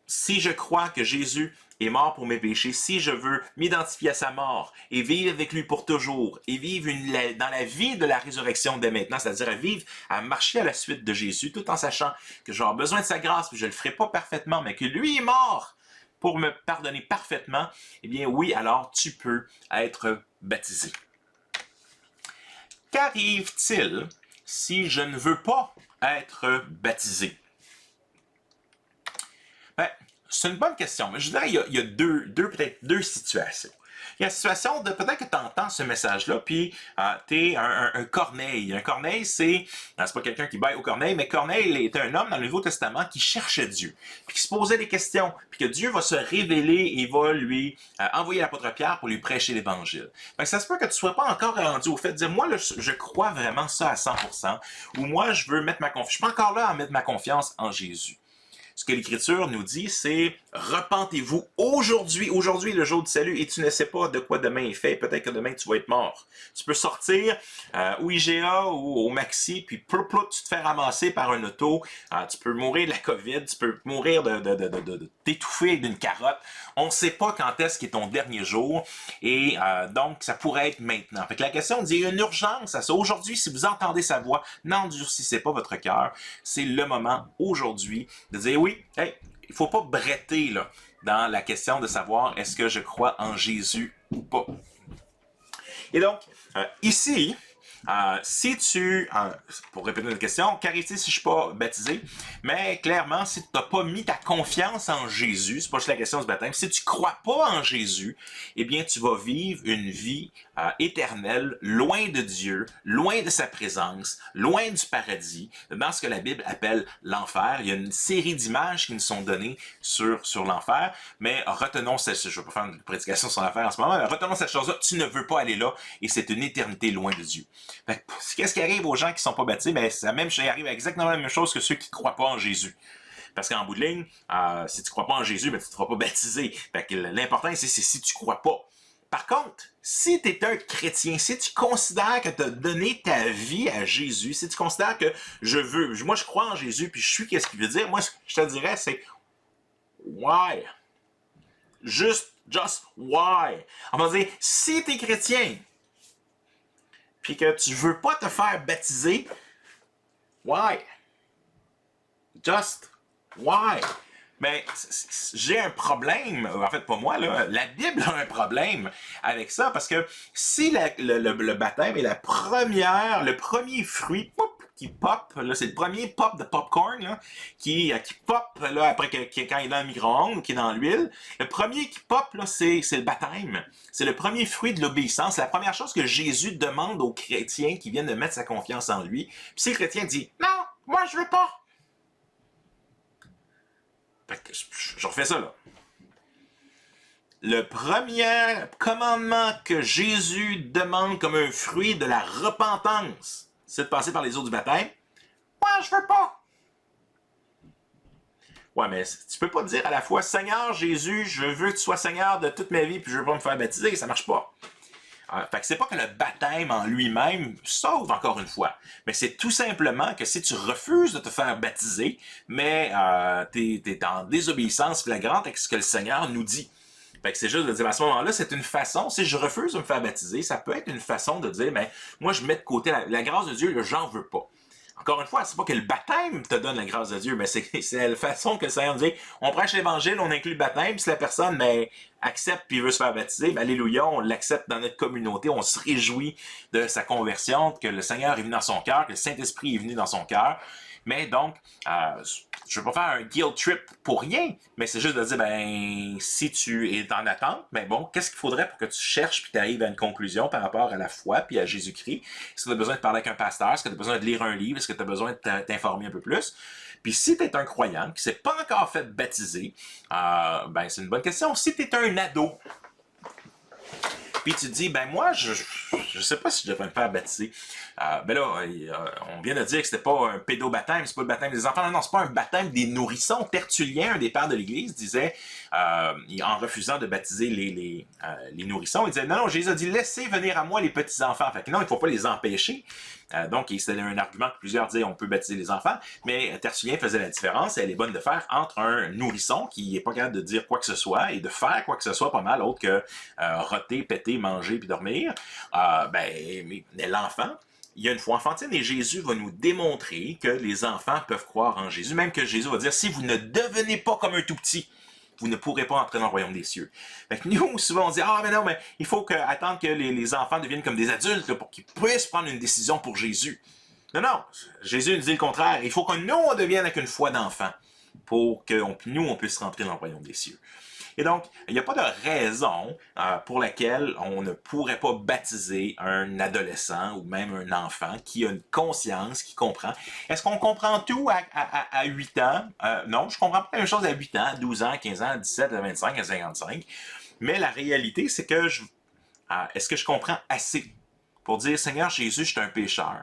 si je crois que Jésus est mort pour mes péchés, si je veux m'identifier à sa mort et vivre avec lui pour toujours et vivre dans la vie de la résurrection dès maintenant, c'est-à-dire à marcher à la suite de Jésus, tout en sachant que j'aurai besoin de sa grâce, puis je ne le ferai pas parfaitement, mais que lui est mort pour me pardonner parfaitement, eh bien oui, alors tu peux être baptisé. Qu'arrive-t-il si je ne veux pas être baptisé? Ben, c'est une bonne question, mais je dirais qu'il y a peut-être deux situations. Il y a la situation de peut-être que tu entends ce message-là, puis tu es un Corneille. Un Corneille, c'est pas quelqu'un qui baille au Corneille, mais Corneille était un homme dans le Nouveau Testament qui cherchait Dieu, puis qui se posait des questions, puis que Dieu va se révéler et va lui envoyer l'apôtre Pierre pour lui prêcher l'Évangile. Ça se peut que tu ne sois pas encore rendu au fait de dire, moi, là, je crois vraiment ça à 100%, ou moi, je veux mettre ma confiance. Je suis pas encore là à mettre ma confiance en Jésus. Ce que l'Écriture nous dit, c'est « Repentez-vous aujourd'hui. Aujourd'hui est le jour du salut et tu ne sais pas de quoi demain est fait. Peut-être que demain, tu vas être mort. » Tu peux sortir au IGA ou au Maxi, puis tu te fais ramasser par un auto. Tu peux mourir de la COVID. Tu peux mourir d'étouffer d'une carotte. On ne sait pas quand est-ce qui est ton dernier jour. Et donc, ça pourrait être maintenant. Fait que la question dit, il y a une urgence à ça. Aujourd'hui, si vous entendez sa voix, n'endurcissez pas votre cœur. C'est le moment aujourd'hui de dire oui, hey, il ne faut pas bretter là, dans la question de savoir est-ce que je crois en Jésus ou pas. Et donc, ici, si tu, pour répéter notre question, qu'arrive-t-il si je ne suis pas baptisé? Mais clairement, si tu n'as pas mis ta confiance en Jésus, c'est pas juste la question du baptême, si tu ne crois pas en Jésus, eh bien, tu vas vivre une vie éternelle, loin de Dieu, loin de sa présence, loin du paradis, dans ce que la Bible appelle l'enfer. Il y a une série d'images qui nous sont données sur l'enfer, mais retenons cette chose, je ne vais pas faire une prédication sur l'enfer en ce moment, mais retenons cette chose-là, tu ne veux pas aller là, et c'est une éternité loin de Dieu. Qu'est-ce qui arrive aux gens qui ne sont pas baptisés? Ben, ça arrive exactement la même chose que ceux qui ne croient pas en Jésus. Parce qu'en bout de ligne, si tu ne crois pas en Jésus, ben, tu ne te feras pas baptiser. L'important ici, c'est si tu ne crois pas. Par contre, si tu es un chrétien, si tu considères que tu as donné ta vie à Jésus, si tu considères que moi je crois en Jésus, puis je suis qu'est-ce qu'il veut dire, moi ce que je te dirais c'est why? Just why? On va dire, si tu es chrétien, puis que tu veux pas te faire baptiser, why? Just why? Mais j'ai un problème, en fait pas moi, là, la Bible a un problème avec ça, parce que si le baptême est le premier fruit qui pop, là, c'est le premier pop de popcorn là, qui pop là, après quand il est dans le micro-ondes ou qui est dans l'huile, le premier qui pop, là, c'est le baptême. C'est le premier fruit de l'obéissance. C'est la première chose que Jésus demande aux chrétiens qui viennent de mettre sa confiance en lui. Puis si le chrétien dit « Non, moi je veux pas », je refais ça, là. Le premier commandement que Jésus demande comme un fruit de la repentance, c'est de passer par les eaux du baptême. Moi, je veux pas. Ouais, mais tu peux pas dire à la fois, Seigneur Jésus, je veux que tu sois Seigneur de toute ma vie, puis je veux pas me faire baptiser, ça marche pas. Fait que c'est pas que le baptême en lui-même sauve, encore une fois, mais c'est tout simplement que si tu refuses de te faire baptiser, mais t'es en désobéissance flagrante avec ce que le Seigneur nous dit. Fait que c'est juste de dire, à ce moment-là, c'est une façon, si je refuse de me faire baptiser, ça peut être une façon de dire, mais moi je mets de côté la grâce de Dieu, j'en veux pas. Encore une fois, c'est pas que le baptême te donne la grâce de Dieu, mais c'est la façon que le Seigneur nous dit, on prêche l'Évangile, on inclut le baptême, si la personne accepte puis veut se faire baptiser, ben, alléluia, on l'accepte dans notre communauté, on se réjouit de sa conversion, que le Seigneur est venu dans son cœur, que le Saint-Esprit est venu dans son cœur. Mais donc, je ne veux pas faire un guilt trip pour rien, mais c'est juste de dire, ben, si tu es en attente, ben bon, qu'est-ce qu'il faudrait pour que tu cherches puis tu arrives à une conclusion par rapport à la foi puis à Jésus-Christ? Est-ce que tu as besoin de parler avec un pasteur? Est-ce que tu as besoin de lire un livre? Est-ce que tu as besoin de t'informer un peu plus? Puis si tu es un croyant qui ne s'est pas encore fait baptiser, ben, c'est une bonne question. Si tu es un ado, puis tu te dis, ben moi, je sais pas si je devrais me faire baptiser. Ben là, on vient de dire que c'était pas un pédobaptême, c'est pas le baptême des enfants. Non, c'est pas un baptême des nourrissons. Tertullien, un des pères de l'Église, disait, en refusant de baptiser les nourrissons, il disait, non, Jésus a dit, laissez venir à moi les petits-enfants. Fait que non, il faut pas les empêcher. Donc, c'était un argument que plusieurs disaient, on peut baptiser les enfants, mais Tertullien faisait la différence, et elle est bonne de faire, entre un nourrisson qui n'est pas capable de dire quoi que ce soit et de faire quoi que ce soit pas mal autre que roter, péter, manger puis dormir. Mais l'enfant, il y a une foi enfantine et Jésus va nous démontrer que les enfants peuvent croire en Jésus, même que Jésus va dire, si vous ne devenez pas comme un tout petit, vous ne pourrez pas entrer dans le royaume des cieux. Fait que nous, souvent, on dit, mais non, mais il faut attendre que les enfants deviennent comme des adultes là, pour qu'ils puissent prendre une décision pour Jésus. Non, non, Jésus nous dit le contraire. Il faut que nous, on devienne avec une foi d'enfant pour que nous, on puisse rentrer dans le royaume des cieux. Et donc, il n'y a pas de raison pour laquelle on ne pourrait pas baptiser un adolescent ou même un enfant qui a une conscience, qui comprend. Est-ce qu'on comprend tout à 8 ans? Non, je comprends pas la même chose à 8 ans, à 12 ans, à 15 ans, à 17, à 25, à 55. Mais la réalité, c'est que est-ce que je comprends assez pour dire, Seigneur Jésus, je suis un pécheur.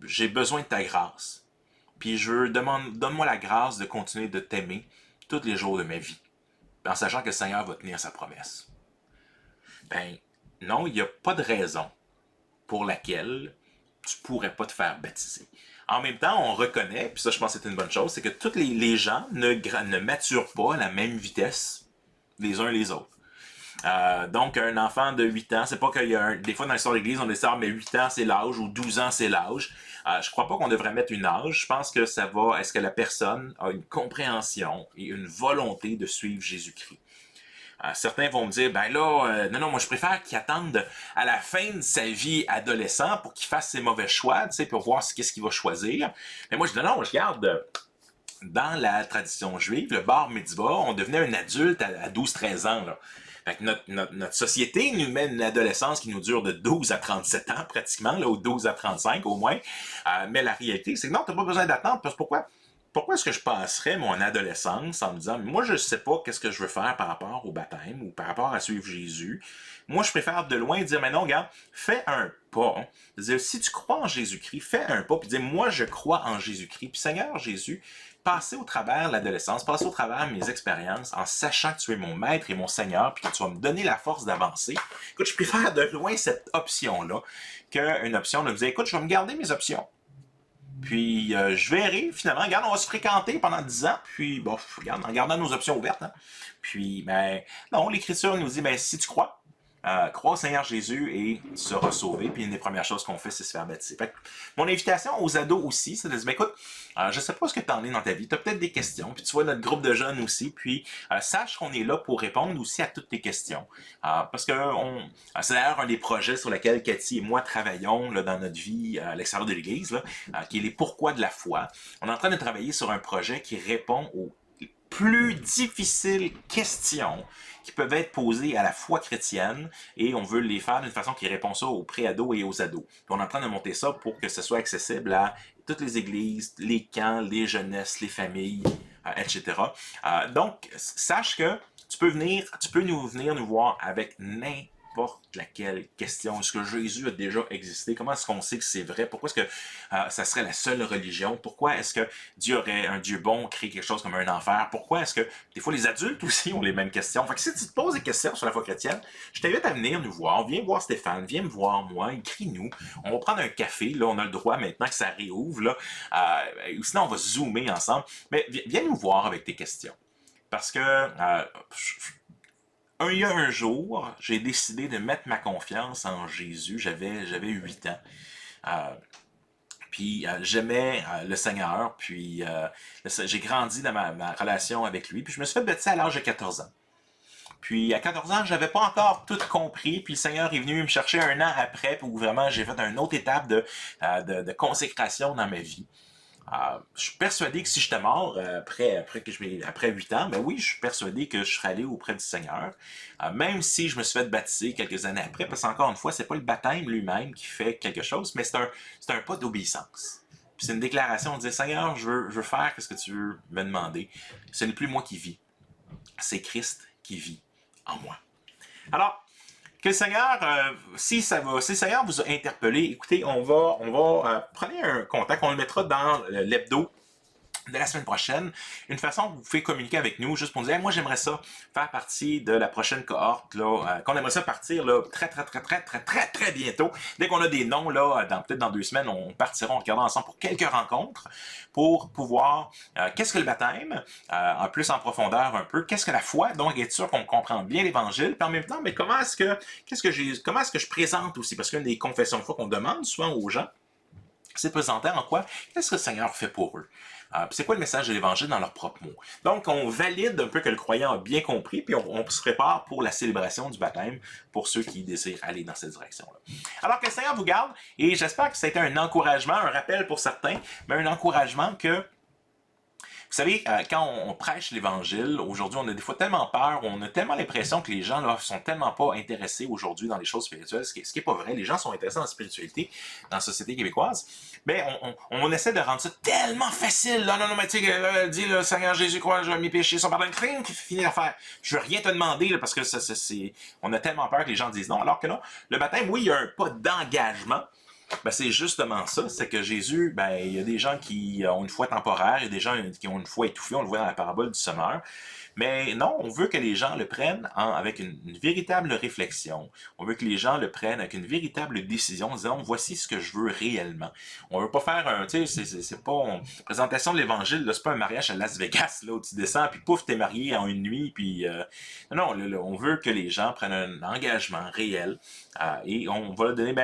J'ai besoin de ta grâce. Puis donne-moi la grâce de continuer de t'aimer tous les jours de ma vie, en sachant que le Seigneur va tenir sa promesse. Ben, non, il n'y a pas de raison pour laquelle tu ne pourrais pas te faire baptiser. En même temps, on reconnaît, puis ça je pense que c'est une bonne chose, c'est que tous les gens ne maturent pas à la même vitesse les uns les autres. Donc, un enfant de 8 ans, c'est pas qu'il y a des fois dans l'histoire de l'Église, on dit ça, mais 8 ans c'est l'âge ou 12 ans c'est l'âge. Je crois pas qu'on devrait mettre une âge. Je pense que est-ce que la personne a une compréhension et une volonté de suivre Jésus-Christ. Certains vont me dire, ben là, non, moi je préfère qu'il attende à la fin de sa vie adolescent pour qu'il fasse ses mauvais choix, tu sais, pour voir qu'est-ce qu'il va choisir. Mais moi je dis, non, je regarde, dans la tradition juive, le bar mitzvah, on devenait un adulte à 12-13 ans, là. Fait que notre société nous met une adolescence qui nous dure de 12 à 37 ans pratiquement, là, ou 12 à 35 au moins. Mais la réalité, c'est que non, tu n'as pas besoin d'attendre. Parce que pourquoi est-ce que je passerais mon adolescence en me disant, moi je ne sais pas qu'est-ce que je veux faire par rapport au baptême ou par rapport à suivre Jésus. Moi je préfère de loin dire, mais non, regarde, fais un pas. Hein. C'est-à-dire, si tu crois en Jésus-Christ, fais un pas, puis dis, moi je crois en Jésus-Christ. Puis Seigneur Jésus, passer au travers l'adolescence, passer au travers mes expériences en sachant que tu es mon maître et mon Seigneur puis que tu vas me donner la force d'avancer. Écoute, je préfère de loin cette option-là qu'une option de me dire, écoute, je vais me garder mes options. Puis, je verrai, finalement, regarde, on va se fréquenter pendant 10 ans, puis, bon, regarde, en gardant nos options ouvertes. Hein. Puis, ben, non, l'Écriture nous dit, ben, si tu crois, crois au Seigneur Jésus et tu seras sauvé. Puis une des premières choses qu'on fait, c'est se faire baptiser. Fait que mon invitation aux ados aussi, c'est de dire, ben, écoute, je sais pas ce que tu en es dans ta vie, tu as peut-être des questions, puis tu vois notre groupe de jeunes aussi, puis sache qu'on est là pour répondre aussi à toutes tes questions. Parce que c'est d'ailleurs un des projets sur lesquels Cathy et moi travaillons là, dans notre vie à l'extérieur de l'Église, là, qui est les pourquoi de la foi. On est en train de travailler sur un projet qui répond aux plus difficiles questions qui peuvent être posées à la foi chrétienne et on veut les faire d'une façon qui répond ça aux pré-ados et aux ados. Puis on est en train de monter ça pour que ce soit accessible à toutes les églises, les camps, les jeunesses, les familles, etc. Donc, sache que tu peux venir nous voir avec n'importe laquelle question. Est-ce que Jésus a déjà existé? Comment est-ce qu'on sait que c'est vrai? Pourquoi est-ce que ça serait la seule religion? Pourquoi est-ce que Dieu aurait un Dieu bon créé quelque chose comme un enfer? Pourquoi est-ce que des fois les adultes aussi ont les mêmes questions? Fait que si tu te poses des questions sur la foi chrétienne, je t'invite à venir nous voir. Viens voir Stéphane, viens me voir moi, écris-nous. On va prendre un café, là, on a le droit maintenant que ça réouvre, là. Ou sinon on va zoomer ensemble. Mais viens nous voir avec tes questions. Parce que il y a un jour, j'ai décidé de mettre ma confiance en Jésus. J'avais 8 ans. Puis j'aimais le Seigneur. Puis j'ai grandi dans ma relation avec lui. Puis je me suis fait baptiser à l'âge de 14 ans. Puis à 14 ans, j'avais pas encore tout compris. Puis le Seigneur est venu me chercher un an après, où vraiment j'ai fait une autre étape de consécration dans ma vie. Je suis persuadé que si j'étais mort après 8 ans, ben oui, je suis persuadé que je serais allé auprès du Seigneur. Même si je me suis fait baptiser quelques années après, parce qu'encore une fois, c'est pas le baptême lui-même qui fait quelque chose, mais c'est un pas d'obéissance. Puis c'est une déclaration, on dit, Seigneur, je veux faire ce que tu veux me demander. Ce n'est plus moi qui vis, c'est Christ qui vit en moi. Alors, que le Seigneur, si le Seigneur vous a interpellé, écoutez, on va prenez un contact, on le mettra dans l'hebdo de la semaine prochaine, une façon que vous pouvez communiquer avec nous, juste pour nous dire, hey, moi j'aimerais ça faire partie de la prochaine cohorte, là, qu'on aimerait ça partir là, très bientôt. Dès qu'on a des noms, là, peut-être dans 2 semaines, on partira, on regardera ensemble pour quelques rencontres, pour pouvoir, qu'est-ce que le baptême, en plus en profondeur un peu, qu'est-ce que la foi, donc être sûr qu'on comprend bien l'Évangile, puis en même temps, mais comment est-ce que je présente aussi, parce qu'une des confessions de foi qu'on demande souvent aux gens, c'est de présenter en quoi, qu'est-ce que le Seigneur fait pour eux. C'est quoi le message de l'Évangile dans leurs propres mots. Donc, on valide un peu que le croyant a bien compris, puis on se prépare pour la célébration du baptême pour ceux qui désirent aller dans cette direction-là. Alors que le Seigneur vous garde, et j'espère que ça a été un encouragement, un rappel pour certains, mais un encouragement que vous savez, quand on prêche l'Évangile, aujourd'hui, on a des fois tellement peur, on a tellement l'impression que les gens là sont tellement pas intéressés aujourd'hui dans les choses spirituelles, ce qui est pas vrai. Les gens sont intéressés dans la spiritualité dans la société québécoise, mais on essaie de rendre ça tellement facile. Non, mais tu sais, dis le Seigneur Jésus, crois, je vais mes péchés sont pardonnés, fini l'affaire. Je veux rien te demander là, parce que on a tellement peur que les gens disent non, alors que non. Le baptême, oui, il y a un pas d'engagement. Ben, c'est justement ça, c'est que Jésus, ben, il y a des gens qui ont une foi temporaire, il y a des gens qui ont une foi étouffée, on le voit dans la parabole du semeur. Mais non, on veut que les gens le prennent avec une véritable réflexion. On veut que les gens le prennent avec une véritable décision, en disant voici ce que je veux réellement. On veut pas faire un, tu sais, c'est pas une présentation de l'Évangile, là, c'est pas un mariage à Las Vegas, là, où tu descends, puis pouf, t'es marié en une nuit, puis non, là, on veut que les gens prennent un engagement réel et on va leur donner,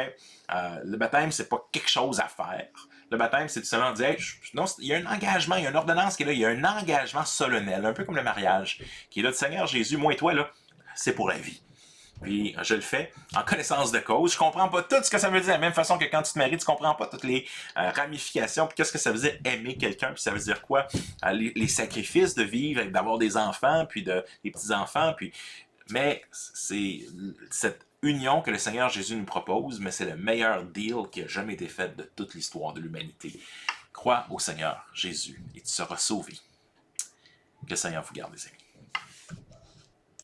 le baptême, c'est pas quelque chose à faire. Le baptême, c'est tout simplement dire, non, il y a un engagement, il y a une ordonnance qui est là, il y a un engagement solennel, un peu comme le mariage, qui est là, Seigneur Jésus, moi et toi, là, c'est pour la vie. Puis je le fais en connaissance de cause. Je comprends pas tout ce que ça veut dire. De la même façon que quand tu te maries, tu comprends pas toutes les ramifications. Puis qu'est-ce que ça veut dire aimer quelqu'un. Puis ça veut dire quoi? Les sacrifices de vivre, d'avoir des enfants, puis des petits-enfants. Mais c'est cette union que le Seigneur Jésus nous propose, mais c'est le meilleur deal qui a jamais été fait de toute l'histoire de l'humanité. Crois au Seigneur Jésus et tu seras sauvé. Que le Seigneur vous garde, les amis.